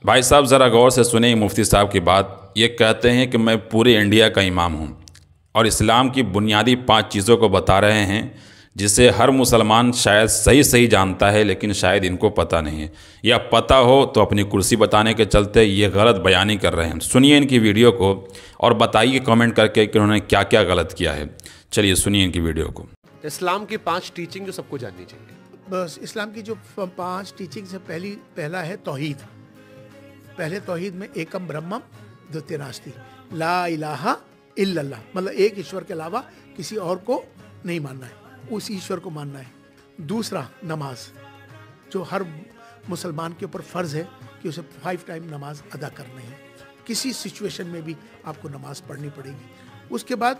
भाई साहब ज़रा गौर से सुने मुफ्ती साहब की बात। ये कहते हैं कि मैं पूरे इंडिया का इमाम हूँ और इस्लाम की बुनियादी 5 चीज़ों को बता रहे हैं जिसे हर मुसलमान शायद सही सही जानता है, लेकिन शायद इनको पता नहीं है, या पता हो तो अपनी कुर्सी बताने के चलते ये गलत बयानी कर रहे हैं। सुनिए इनकी वीडियो को और बताइए कमेंट करके कि उन्होंने क्या क्या गलत किया है। चलिए सुनिए इनकी वीडियो को। इस्लाम की 5 टीचिंग जो सबको जाननी चाहिए। बस इस्लाम की जो 5 टीचिंग से पहला है तौहीद। पहले तौहीद में एकम ब्रह्मम द्वितीय नास्ति, ला इलाहा इल्लल्लाह, मतलब एक ईश्वर के अलावा किसी और को नहीं मानना है, उस ईश्वर को मानना है। दूसरा नमाज, जो हर मुसलमान के ऊपर फ़र्ज़ है कि उसे 5 टाइम नमाज अदा करनी है, किसी सिचुएशन में भी आपको नमाज पढ़नी पड़ेगी। उसके बाद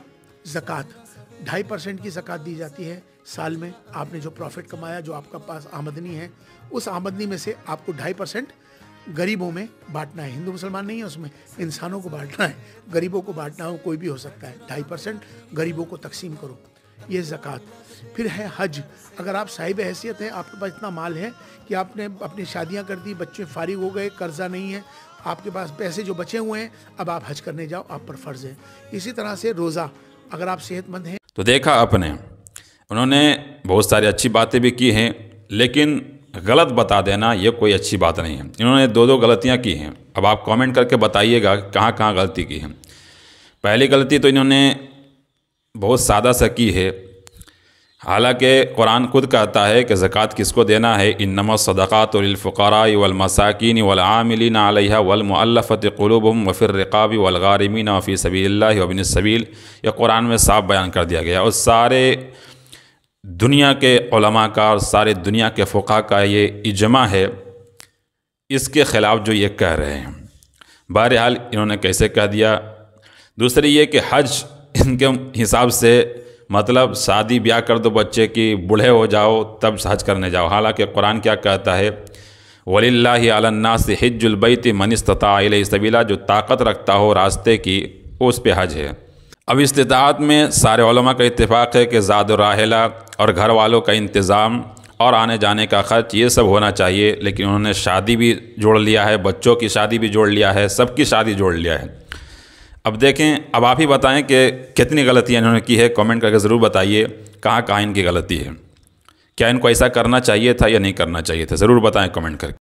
ज़कात, 2.5% की ज़कात दी जाती है साल में। आपने जो प्रॉफिट कमाया, जो आपका पास आमदनी है, उस आमदनी में से आपको 2.5% गरीबों में बांटना है। हिंदू मुसलमान नहीं है उसमें, इंसानों को बांटना है, गरीबों को बांटना हो, कोई भी हो सकता है। 2.5% गरीबों को तकसीम करो, ये ज़कात। फिर है हज। अगर आप साहिब हैसियत हैं, आपके पास इतना माल है कि आपने अपनी शादियां कर दी, बच्चे फारिग हो गए, कर्जा नहीं है, आपके पास पैसे जो बचे हुए हैं, अब आप हज करने जाओ, आप पर फ़र्ज़ है। इसी तरह से रोज़ा, अगर आप सेहतमंद हैं। तो देखा आपने, उन्होंने बहुत सारी अच्छी बातें भी की हैं, लेकिन गलत बता देना ये कोई अच्छी बात नहीं है। इन्होंने 2 गलतियां की हैं। अब आप कमेंट करके बताइएगा कहाँ कहाँ गलती की है। पहली गलती तो इन्होंने बहुत सादा सा की है। हालांकि कुरान खुद कहता है कि ज़कात किसको देना है, इन्नमा सदक़ातु लिल-फ़ुक़राइ वल-मसाकीन वल-आमिलीना अलैहा वल-मुअल्लफ़ति क़ुलूबुहुम व फ़िर रिक़ाबि वल-गारिमीना व फ़ी सबीलिल्लाहि व इब्निस सबील। यह कुरान में साफ बयान कर दिया गया और सारे दुनिया के उलमा का और सारे दुनिया के फ़ुक़हा का ये इजमा है इसके ख़िलाफ़ जो ये कह रहे हैं। बहरहाल इन्होंने कैसे कह दिया। दूसरी ये कि हज इनके हिसाब से मतलब शादी ब्याह कर दो बच्चे की, बूढ़े हो जाओ तब हज करने जाओ। हालांकि कुरान क्या कहता है, वलिल्लाहि अलन्नासि हिज्जुल बैति मन इस्तता इलैहि सबीला, जो ताकत रखता हो रास्ते की उस पे हज है। अब इस्तिताअत में सारे उलमा का इत्तेफाक है कि ज़ाद राहिला और घर वालों का इंतज़ाम और आने जाने का ख़र्च ये सब होना चाहिए, लेकिन उन्होंने शादी भी जोड़ लिया है, बच्चों की शादी भी जोड़ लिया है, सबकी शादी जोड़ लिया है। अब देखें, अब आप ही बताएं कि कितनी गलतियाँ इन्होंने की है। कमेंट करके ज़रूर बताइए कहाँ कहाँ इनकी गलती है। क्या इनको ऐसा करना चाहिए था या नहीं करना चाहिए था, ज़रूर बताएं कमेंट करके।